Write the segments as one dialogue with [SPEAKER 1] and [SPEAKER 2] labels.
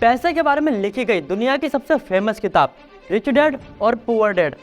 [SPEAKER 1] पैसे के बारे में लिखी गई दुनिया की सबसे फेमस किताब रिच डैड और पुअर डैड।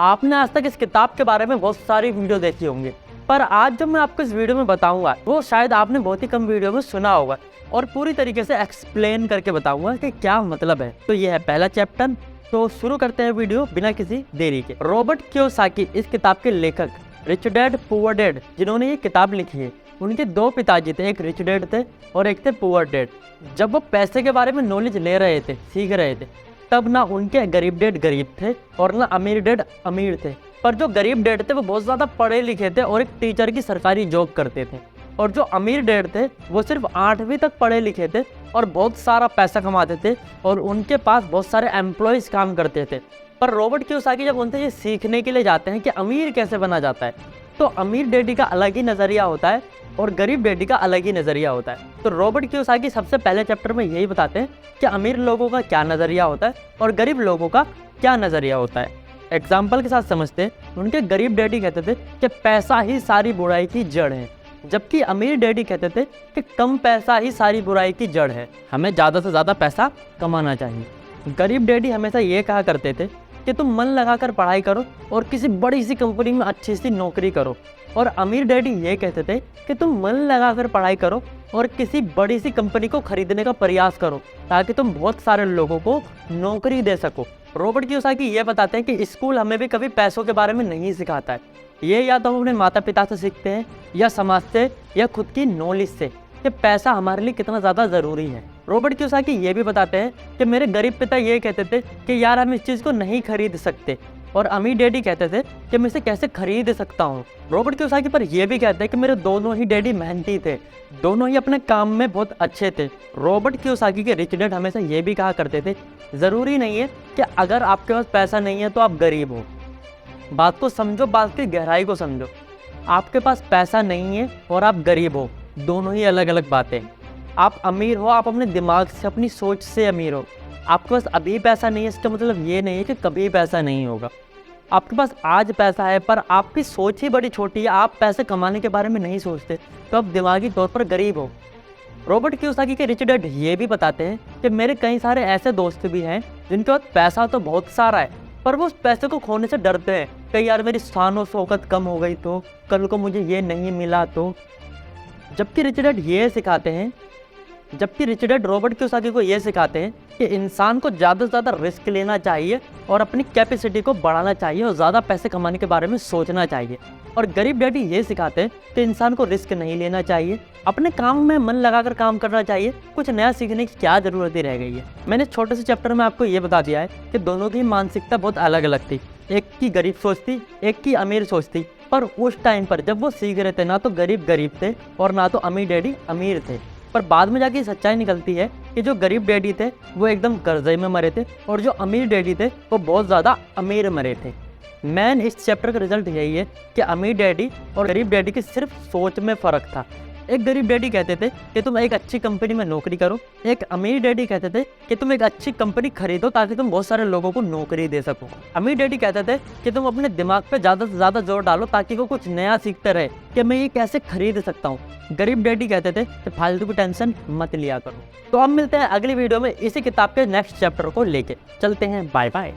[SPEAKER 1] आपने आज तक इस किताब के बारे में बहुत सारी वीडियो देखी होंगी, पर आज जो मैं आपको इस वीडियो में बताऊंगा वो शायद आपने बहुत ही कम वीडियो में सुना होगा और पूरी तरीके से एक्सप्लेन करके बताऊंगा कि क्या मतलब है। तो ये है पहला चैप्टर। तो शुरू करते हैं वीडियो बिना किसी देरी के। रॉबर्ट कियोसाकी इस किताब के लेखक, रिच डैड पुअर डैड जिन्होंने ये किताब लिखी है, उनके दो पिताजी थे, एक रिच डैड थे और एक थे पुअर डैड। जब वो पैसे के बारे में नॉलेज ले रहे थे, सीख रहे थे, तब ना उनके गरीब डैड गरीब थे और ना अमीर डैड अमीर थे। पर जो गरीब डैड थे वो बहुत ज़्यादा पढ़े लिखे थे और एक टीचर की सरकारी जॉब करते थे, और जो अमीर डैड थे वो सिर्फ 8वीं तक पढ़े लिखे थे और बहुत सारा पैसा कमाते थे और उनके पास बहुत सारे एम्प्लॉयज़ काम करते थे। पर रॉबर्ट कियोसाकी जब उनसे ये सीखने के लिए जाते हैं कि अमीर कैसे बना जाता है, तो अमीर डैडी का अलग ही नज़रिया होता है और गरीब डैडी का अलग ही नज़रिया होता है। तो रॉबर्ट कियोसाकी सबसे पहले चैप्टर में यही बताते हैं कि अमीर लोगों का क्या नज़रिया होता है और गरीब लोगों का क्या नज़रिया होता है। एग्जाम्पल के साथ समझते हैं। उनके गरीब डैडी कहते थे कि पैसा ही सारी बुराई की जड़ है, जबकि अमीर डैडी कहते थे कि कम पैसा ही सारी बुराई की जड़ है, हमें ज़्यादा से ज़्यादा पैसा कमाना चाहिए। गरीब डैडी हमेशा ये कहा करते थे कि तुम मन लगाकर पढ़ाई करो और किसी बड़ी सी कंपनी में अच्छी सी नौकरी करो, और अमीर डैडी ये कहते थे कि तुम मन लगाकर पढ़ाई करो और किसी बड़ी सी कंपनी को खरीदने का प्रयास करो ताकि तुम बहुत सारे लोगों को नौकरी दे सको। रॉबर्ट कियोसाकी ये बताते हैं कि स्कूल हमें भी कभी पैसों के बारे में नहीं सिखाता है। ये या तो हम अपने माता पिता से सीखते हैं या समाज से या खुद की नॉलेज से कि पैसा हमारे लिए कितना ज़्यादा ज़रूरी है। रॉबर्ट कियोसाकी ये भी बताते हैं कि मेरे गरीब पिता ये कहते थे कि यार हम इस चीज़ को नहीं खरीद सकते, और अमीर डैडी कहते थे कि मैं इसे कैसे खरीद सकता हूँ। रॉबर्ट कियोसाकी पर यह भी कहते हैं कि मेरे दोनों ही डैडी मेहनती थे, दोनों ही अपने काम में बहुत अच्छे थे। रॉबर्ट कियोसाकी के रिच डैड हमेशा ये भी कहा करते थे, ज़रूरी नहीं है कि अगर आपके पास पैसा नहीं है तो आप गरीब हो। बात को समझो, बात की गहराई को समझो। आपके पास पैसा नहीं है और आप गरीब हो, दोनों ही अलग अलग बातें। आप अमीर हो, आप अपने दिमाग से, अपनी सोच से अमीर हो। आपके पास अभी पैसा नहीं है इसका मतलब ये नहीं है कि कभी पैसा नहीं होगा। आपके पास आज पैसा है पर आपकी सोच ही बड़ी छोटी है, आप पैसे कमाने के बारे में नहीं सोचते, तो आप दिमागी तौर पर गरीब हो। रॉबर्ट कियोसाकी के रिच डैड ये भी बताते हैं कि मेरे कई सारे ऐसे दोस्त भी हैं जिनके पास पैसा तो बहुत सारा है, पर वो उस पैसे को खोने से डरते हैं कि यार मेरी शान और शौकत कम हो गई तो, कल को मुझे ये नहीं मिला तो। जबकि रिच डैड रॉबर्ट कियोसाकी को ये सिखाते हैं कि इंसान को ज़्यादा से ज़्यादा रिस्क लेना चाहिए और अपनी कैपेसिटी को बढ़ाना चाहिए और ज़्यादा पैसे कमाने के बारे में सोचना चाहिए। और गरीब डैडी ये सिखाते हैं कि इंसान को रिस्क नहीं लेना चाहिए, अपने काम में मन लगाकर काम करना चाहिए, कुछ नया सीखने की क्या ज़रूरत ही रह गई है। मैंने छोटे से चैप्टर में आपको ये बता दिया है कि दोनों की मानसिकता बहुत अलग अलग थी, एक की गरीब सोच थी, एक की अमीर सोच थी। पर उस टाइम पर जब वो सीख रहे थे ना तो गरीब गरीब थे और ना तो अमीर डैडी अमीर थे। पर बाद में जाके सच्चाई निकलती है कि जो गरीब डैडी थे वो एकदम कर्जे में मरे थे और जो अमीर डैडी थे वो बहुत ज़्यादा अमीर मरे थे। मैन इस चैप्टर का रिजल्ट यही है कि अमीर डैडी और गरीब डैडी की सिर्फ सोच में फ़र्क था। एक गरीब डैडी कहते थे कि तुम एक अच्छी कंपनी में नौकरी करो, एक अमीर डैडी कहते थे कि तुम एक अच्छी कंपनी खरीदो ताकि तुम बहुत सारे लोगों को नौकरी दे सको। अमीर डैडी कहते थे कि तुम अपने दिमाग पे ज़्यादा से ज़्यादा जोर डालो ताकि वो कुछ नया सीखते रहे कि मैं ये कैसे खरीद सकता हूँ। गरीब डैडी कहते थे कि फालतू की टेंशन मत लिया करो। तो अब मिलते हैं अगली वीडियो में इसी किताब के नेक्स्ट चैप्टर को लेके। चलते हैं, बाय बाय।